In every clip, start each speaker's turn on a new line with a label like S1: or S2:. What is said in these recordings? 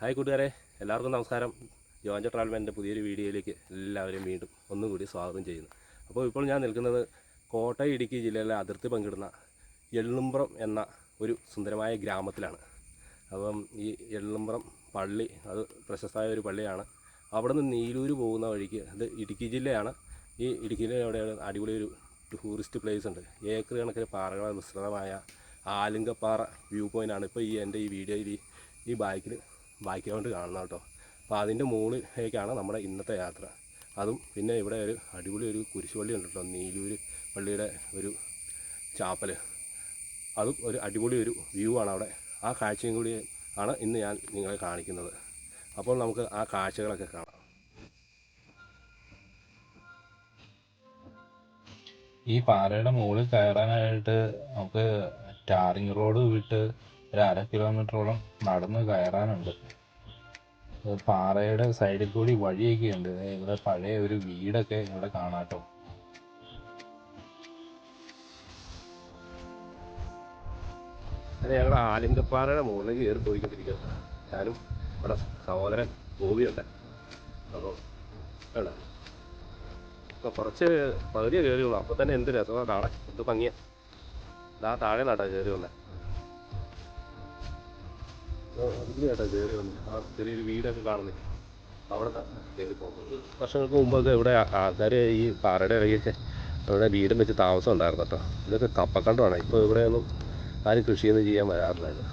S1: Hi കൂട്ടുകാരെ, എല്ലാവർക്കും നമസ്കാരം. ജോഞ്ച ട്രാവൽമെൻ്റെ പുതിയൊരു വീഡിയോയിലേക്ക് എല്ലാവരെയും വീണ്ടും ഒന്നുകൂടി സ്വാഗതം ചെയ്യുന്നു. അപ്പോൾ ഇപ്പോൾ ഞാൻ നിൽക്കുന്നത് കോട്ടയം ഇടുക്കി ജില്ലയിലെ അതിർത്തി പങ്കിടുന്ന എള്ളുംപുറം എന്ന ഒരു സുന്ദരമായ ഗ്രാമത്തിലാണ്. അപ്പം ഈ എള്ളുംപുറം പള്ളി അത് പ്രശസ്തമായ ഒരു പള്ളിയാണ്. അവിടെ നിന്ന് നീലൂര് പോകുന്ന വഴിക്ക്, ഇത് ഇടുക്കി ജില്ലയാണ്, ഈ ഇടുക്കി ജില്ലയുടെ അടിപൊളി ഒരു ടൂറിസ്റ്റ് പ്ലേസ് ഉണ്ട്. ഏക്കർ കണക്കിന് പാറകളെ മിശ്രിതമായ ആലുങ്കപ്പാറ വ്യൂ പോയിൻ്റാണ് ഇപ്പോൾ എൻ്റെ ഈ വീഡിയോയിൽ ഈ ബാക്ക്ഗ്രൗണ്ട് കാണുന്നത് കേട്ടോ. അപ്പോൾ അതിൻ്റെ മുകളിലേക്കാണ് നമ്മുടെ ഇന്നത്തെ യാത്ര. അതും പിന്നെ ഇവിടെ ഒരു അടിപൊളി ഒരു കുരിശുപള്ളി ഉണ്ട് കേട്ടോ, നീലൂര് പള്ളിയുടെ ഒരു ചാപ്പൽ. അതും ഒരു അടിപൊളി ഒരു വ്യൂ ആണ് അവിടെ. ആ കാഴ്ചയും കൂടി ആണ് ഇന്ന് ഞാൻ നിങ്ങളെ കാണിക്കുന്നത്. അപ്പോൾ നമുക്ക് ആ കാഴ്ചകളൊക്കെ കാണാം.
S2: ഈ പാറയുടെ മുകളിൽ കയറാനായിട്ട് നമുക്ക് ടാറിങ് റോഡ് വിട്ട് ഒരു 1/2 കിലോമീറ്ററോളം നടന്ന് കയറാനുണ്ട്. പാറയുടെ സൈഡിൽ കൂടി വഴിയൊക്കെ ഉണ്ട്. ഇവിടെ പഴയ ഒരു വീടൊക്കെ ഇവിടെ കാണാട്ടോ.
S1: അങ്ങനെ ഞങ്ങൾ ആലിങ്കപ്പാറയുടെ മുകളിൽ കയറി പോയിക്കൊണ്ടിരിക്കുക. ഞാനും ഇവിടെ സഹോദരൻ ഗോപിയുണ്ട്. അപ്പോൾ വേണ്ട ഇപ്പോൾ കുറച്ച് പകുതിയെ കയറിയുള്ളൂ. അപ്പോൾ തന്നെ എന്ത് രസമാണ് കാണാൻ, എന്ത് ഭംഗിയാണ്. ഇതാ താഴെ നട്ടാ കയറി വന്നേ, കേട്ടോ കയറി വന്നു. ആ ചെറിയൊരു വീടൊക്കെ കാണുന്നേ, അവിടെ കയറി പോകുന്നത്. വർഷങ്ങൾക്ക് മുമ്പൊക്കെ ഇവിടെ ആൾക്കാർ ഈ പാറയുടെ ഇടയ്ക്കൊക്കെ ഇവിടെ വീടും വെച്ച് താമസം ഉണ്ടായിരുന്നു കേട്ടോ. ഇതൊക്കെ കപ്പക്കണ്ടമാണ്. ഇപ്പോൾ ഇവിടെയൊന്നും ആരും കൃഷിയൊന്നും ചെയ്യാൻ വരാറില്ല.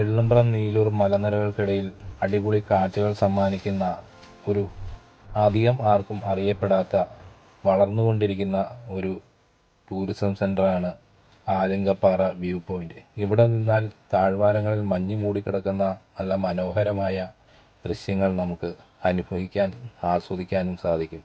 S2: എള്ളുംപുറം നീലൂർ മലനിരകൾക്കിടയിൽ അടിപൊളി കാഴ്ചകൾ സമ്മാനിക്കുന്ന ഒരു അധികം ആർക്കും അറിയപ്പെടാത്ത വളർന്നുകൊണ്ടിരിക്കുന്ന ഒരു ടൂറിസം സെൻ്ററാണ് ആലുങ്കപ്പാറ വ്യൂ പോയിൻ്റ്. ഇവിടെ നിന്നാൽ താഴ്വാരങ്ങളിൽ മഞ്ഞ് മൂടിക്കിടക്കുന്ന നല്ല മനോഹരമായ ദൃശ്യങ്ങൾ നമുക്ക് അനുഭവിക്കാൻ ആസ്വദിക്കാനും സാധിക്കും.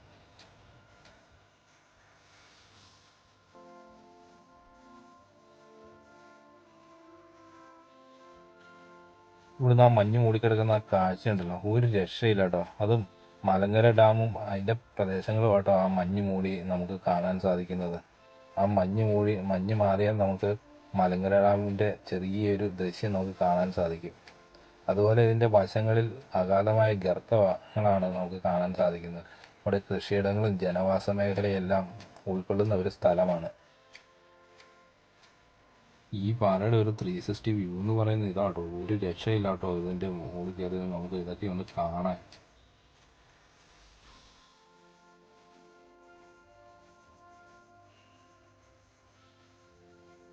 S2: ഇവിടുന്ന് ആ മഞ്ഞ് മൂടിക്കിടക്കുന്ന കാഴ്ചയുണ്ടല്ലോ, ഒരു രക്ഷയില്ല കേട്ടോ. അതും മലങ്കര ഡാമും അതിൻ്റെ പ്രദേശങ്ങളും കേട്ടോ ആ മഞ്ഞ് മൂടി നമുക്ക് കാണാൻ സാധിക്കുന്നത്. ആ മഞ്ഞ് മാറിയാൽ നമുക്ക് മലങ്കര ഡാമിൻ്റെ ചെറിയൊരു ദൃശ്യം നമുക്ക് കാണാൻ സാധിക്കും. അതുപോലെ ഇതിൻ്റെ വശങ്ങളിൽ അഗാധമായ ഗർത്തങ്ങളാണ് നമുക്ക് കാണാൻ സാധിക്കുന്നത്. അവിടെ കൃഷിയിടങ്ങളും ജനവാസ മേഖലയെല്ലാം ഉൾക്കൊള്ളുന്ന ഒരു സ്ഥലമാണ്. ഈ പാറയുടെ ഒരു 360 വ്യൂ എന്ന് പറയുന്നത് ഇതാട്ടോ, ഒരു രക്ഷയില്ല കേട്ടോ. ഇതിൻ്റെ മുകളിൽ കയറി നമുക്ക് ഇതൊക്കെ ഒന്ന് കാണാൻ.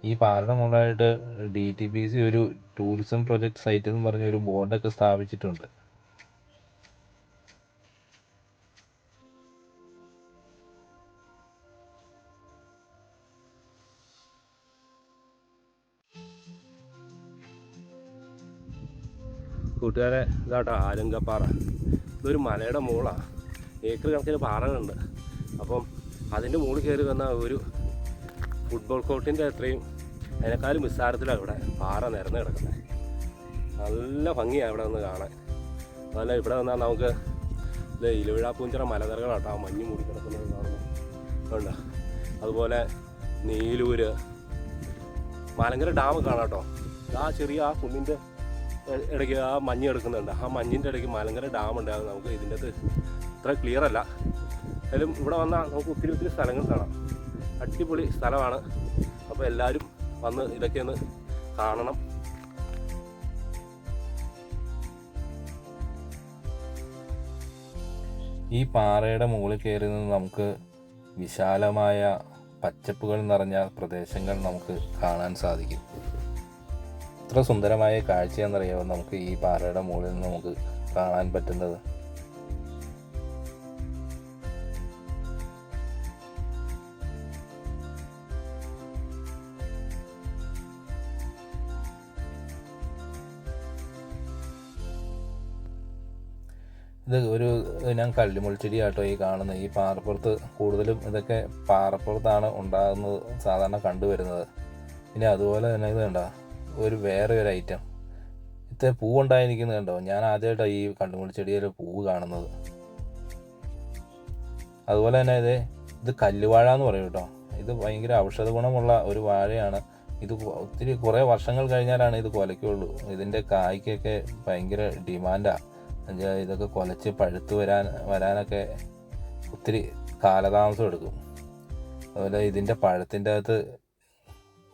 S2: ഈ പാറയുടെ മുകളിലായിട്ട് DTPC ഒരു ടൂറിസം പ്രൊജക്ട് സൈറ്റ് എന്ന് പറഞ്ഞ ഒരു ബോർഡൊക്കെ സ്ഥാപിച്ചിട്ടുണ്ട്.
S1: കൂട്ടുകാരെ, ഇതാട്ടോ ആലുങ്കപ്പാറ. ഇതൊരു മലയുടെ മുകളാണ്. ഏക്കർ കണക്കിന് പാറകളുണ്ട്. അപ്പം അതിൻ്റെ മുകളിൽ കയറി വന്ന ഒരു ഫുട്ബോൾ കോർട്ടിൻ്റെ അത്രയും അതിനേക്കാളും വിസ്താരത്തിലാണ് ഇവിടെ പാറ നിരന്ന് കിടക്കുന്നത്. നല്ല ഭംഗിയാണ് ഇവിടെ നിന്ന് കാണാൻ. അതുപോലെ ഇവിടെ വന്നാൽ നമുക്ക് ഇത് ഇലവിഴാപ്പൂഞ്ചിറ മലനിരകളാട്ടോ ആ മഞ്ഞ് മൂടി കിടക്കുന്നത് കാണുന്നുണ്ട്. അതുപോലെ നീലൂര് മലങ്കര ഡാം കാണാം കേട്ടോ. ആ ചെറിയ ആ കുന്നിൻ്റെ ഇടയ്ക്ക് ആ മഞ്ഞ് കിടക്കുന്നുണ്ട്. ആ മഞ്ഞിൻ്റെ ഇടയ്ക്ക് മലങ്കര ഡാം ഉണ്ട്. അത് നമുക്ക് ഇതിൻ്റെ അകത്ത് ഇത്ര ക്ലിയർ അല്ല. എന്നാലും ഇവിടെ വന്നാൽ നമുക്ക് ഒത്തിരി സ്ഥലങ്ങൾ കാണാം. അടിപൊളി സ്ഥലമാണ്. അപ്പോൾ എല്ലാവരും വന്ന് ഇതൊക്കെ ഒന്ന് കാണണം.
S2: ഈ പാറയുടെ മുകളിൽ കയറി നിന്ന് നമുക്ക് വിശാലമായ പച്ചപ്പുകൾ നിറഞ്ഞ പ്രദേശങ്ങൾ നമുക്ക് കാണാൻ സാധിക്കും. എത്ര സുന്ദരമായ കാഴ്ചയെന്നറിയാമോ നമുക്ക് ഈ പാറയുടെ മുകളിൽ നിന്ന് നമുക്ക് കാണാൻ പറ്റുന്നത്. ഞാൻ കല്ലുമുൾച്ചെടി ആട്ടോ ഈ കാണുന്നത്. ഈ പാറപ്പുറത്ത് കൂടുതലും ഇതൊക്കെ പാറപ്പുറത്താണ് ഉണ്ടാകുന്നത്, സാധാരണ കണ്ടുവരുന്നത്. പിന്നെ അതുപോലെ തന്നെ ഇത് കണ്ടോ, വേറെ ഒരു ഐറ്റം ഇത്ര പൂവുണ്ടായിരിക്കുന്നത് കണ്ടോ. ഞാൻ ആദ്യമായിട്ടാണ് ഈ കല്ലുമുൾച്ചെടിയിൽ പൂവ് കാണുന്നത്. അതുപോലെ തന്നെ ഇത് കല്ലുവാഴ എന്ന് പറയും കേട്ടോ. ഇത് ഭയങ്കര ഔഷധ ഗുണമുള്ള ഒരു വാഴയാണ്. ഇത് ഒത്തിരി കുറേ വർഷങ്ങൾ കഴിഞ്ഞാലാണ് ഇത് കുലയ്ക്കുള്ളൂ. ഇതിൻ്റെ കായ്ക്കൊക്കെ ഭയങ്കര ഡിമാൻഡാണ്. ഇതൊക്കെ കുലച്ച് പഴുത്ത് വരാനൊക്കെ ഒത്തിരി കാലതാമസം എടുക്കും. അതുപോലെ ഇതിൻ്റെ പഴത്തിൻ്റെ അകത്ത്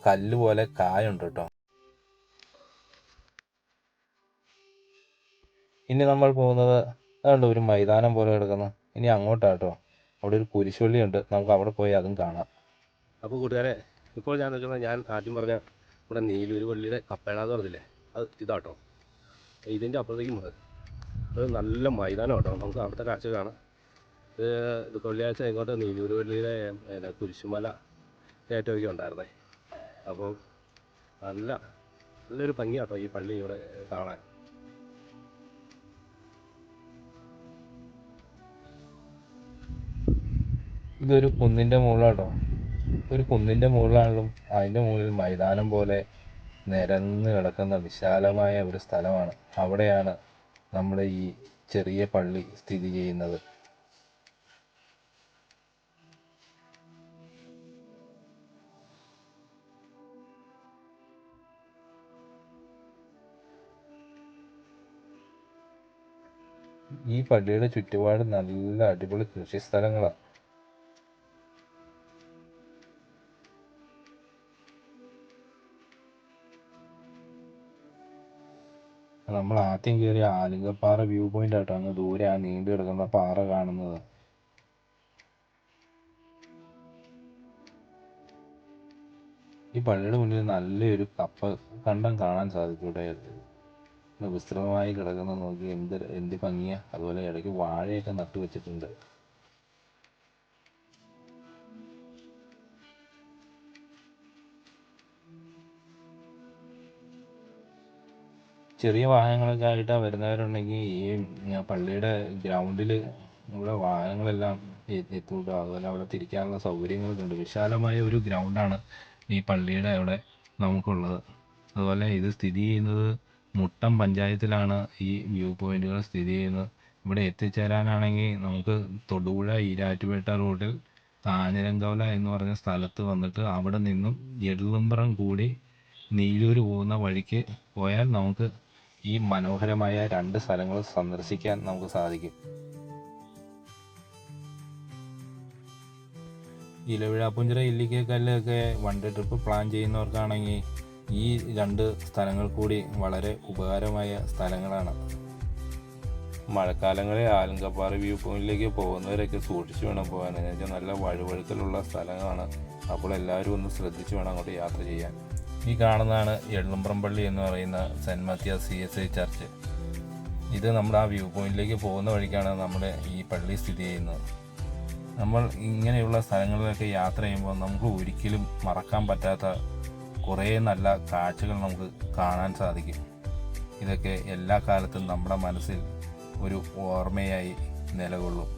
S2: കല്ല് പോലെ കായുണ്ട് കേട്ടോ. ഇനി നമ്മൾ പോകുന്നത് അതുകൊണ്ട് ഒരു മൈതാനം പോലെ കിടക്കുന്നു. ഇനി അങ്ങോട്ടാട്ടോ, അവിടെ ഒരു കുരിശുപള്ളിയുണ്ട്, നമുക്ക് അവിടെ പോയി അതും കാണാം.
S1: അപ്പോൾ കൂട്ടുകാരെ, ഇപ്പോൾ ഞാൻ നിൽക്കുന്നത് ഞാൻ ആദ്യം പറഞ്ഞ ഇവിടെ നീലൂര് പള്ളിയുടെ കപ്പേളാന്ന് പറഞ്ഞില്ലേ, അത് ഇതാട്ടോ. ഇതിൻ്റെ അപ്പുറത്തേക്കും പോയത് അത് നല്ല മൈതാനം കേട്ടോ. നമുക്ക് അവിടുത്തെ കാഴ്ച കാണാം. ഇത് വെള്ളിയാഴ്ച ഇങ്ങോട്ട് നീലൂര് പള്ളിയുടെ കുരിശുമല കയറ്റമൊക്കെ ഉണ്ടായിരുന്നേ. അപ്പോൾ നല്ലൊരു ഭംഗിയാട്ടോ ഈ പള്ളി ഇവിടെ കാണാൻ.
S2: ഇതൊരു കുന്നിൻ്റെ മുകളിലാട്ടോ. ഒരു കുന്നിൻ്റെ മുകളിലാണെങ്കിലും അതിൻ്റെ മുകളിൽ മൈതാനം പോലെ നിരന്ന് കിടക്കുന്ന വിശാലമായ ഒരു സ്ഥലമാണ്. അവിടെയാണ് നമ്മുടെ ഈ ചെറിയ പള്ളി സ്ഥിതി ചെയ്യുന്നത്. ഈ പള്ളിയുടെ ചുറ്റുപാട് നല്ല അടിപൊളി കൃഷി സ്ഥലങ്ങളാണ്. നമ്മൾ ആദ്യം കയറിയ ആലിങ്കപ്പാറ വ്യൂ പോയിന്റ് ആട്ടോ. അങ്ങ് ദൂരെ ആ നീണ്ടു കിടക്കുന്ന പാറ കാണുന്നത്. ഈ പള്ളിയുടെ മുന്നിൽ നല്ലൊരു കപ്പ കണ്ടം കാണാൻ സാധിക്കും. ഇവിടെ വിശ്രമമായി കിടക്കുന്ന നോക്കി എന്ത് ഭംഗിയാ. അതുപോലെ ഇടയ്ക്ക് വാഴയൊക്കെ നട്ടു വെച്ചിട്ടുണ്ട്. ചെറിയ വാഹനങ്ങളൊക്കെ ആയിട്ടാണ് വരുന്നവരുണ്ടെങ്കിൽ ഈ പള്ളിയുടെ ഗ്രൗണ്ടിൽ ഇവിടെ വാഹനങ്ങളെല്ലാം എത്തൂട്ടോ. അതുപോലെ അവിടെ തിരിക്കാനുള്ള സൗകര്യങ്ങളൊക്കെ ഉണ്ട്. വിശാലമായ ഒരു ഗ്രൗണ്ടാണ് ഈ പള്ളിയുടെ അവിടെ നമുക്കുള്ളത്. അതുപോലെ ഇത് സ്ഥിതി ചെയ്യുന്നത് മുട്ടം പഞ്ചായത്തിലാണ്. ഈ വ്യൂ പോയിന്റുകൾ സ്ഥിതി ചെയ്യുന്നത്. ഇവിടെ എത്തിച്ചേരാനാണെങ്കിൽ നമുക്ക് തൊടുപുഴ ഈരാറ്റുപേട്ട റൂട്ടിൽ കാഞ്ഞിരങ്കവല എന്ന് പറഞ്ഞ സ്ഥലത്ത് വന്നിട്ട് അവിടെ നിന്നും എള്ളുമ്പ്രം കൂടി നീലൂർ പോകുന്ന വഴിക്ക് പോയാൽ നമുക്ക് ഈ മനോഹരമായ 2 സ്ഥലങ്ങൾ സന്ദർശിക്കാൻ നമുക്ക് സാധിക്കും. ഇലവിഴാപ്പുഞ്ചിറ ഇല്ലിക്കക്കല്ലൊക്കെ വൺ ഡേ ട്രിപ്പ് പ്ലാൻ ചെയ്യുന്നവർക്കാണെങ്കിൽ ഈ 2 സ്ഥലങ്ങൾ കൂടി വളരെ ഉപകാരമായ സ്ഥലങ്ങളാണ്. മഴക്കാലങ്ങളിൽ ആലങ്കപ്പാറ വ്യൂ പോയിന്റിലേക്ക് പോകുന്നവരൊക്കെ സൂക്ഷിച്ചു വേണം പോകാൻ. എന്ന് വെച്ചാൽ നല്ല വഴുവഴുക്കലുള്ള സ്ഥലങ്ങളാണ്. അപ്പോൾ എല്ലാവരും ഒന്ന് ശ്രദ്ധിച്ചു വേണം അങ്ങോട്ട് യാത്ര ചെയ്യാൻ. ഈ കാണുന്നതാണ് എള്ളുമ്പ്രം പള്ളി എന്ന് പറയുന്ന സെൻറ്റ് മാത്യാസ് CSI ചർച്ച്. ഇത് നമ്മുടെ ആ വ്യൂ പോയിന്റിലേക്ക് പോകുന്ന വഴിക്കാണ് നമ്മുടെ ഈ പള്ളി സ്ഥിതി ചെയ്യുന്നത്. നമ്മൾ ഇങ്ങനെയുള്ള സ്ഥലങ്ങളിലൊക്കെ യാത്ര ചെയ്യുമ്പോൾ നമുക്ക് ഒരിക്കലും മറക്കാൻ പറ്റാത്ത കുറേ നല്ല കാഴ്ചകൾ നമുക്ക് കാണാൻ സാധിക്കും. ഇതൊക്കെ എല്ലാ കാലത്തും നമ്മുടെ മനസ്സിൽ ഒരു ഓർമ്മയായി നിലകൊള്ളും.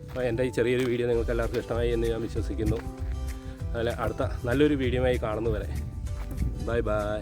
S1: അപ്പോൾ എൻ്റെ ഈ ചെറിയൊരു വീഡിയോ നിങ്ങൾക്ക് എല്ലാവർക്കും ഇഷ്ടമായി എന്ന് ഞാൻ വിശ്വസിക്കുന്നു. അതുപോലെ അടുത്ത നല്ലൊരു വീഡിയോയുമായി കാണുന്നവരെ ബൈ ബൈ.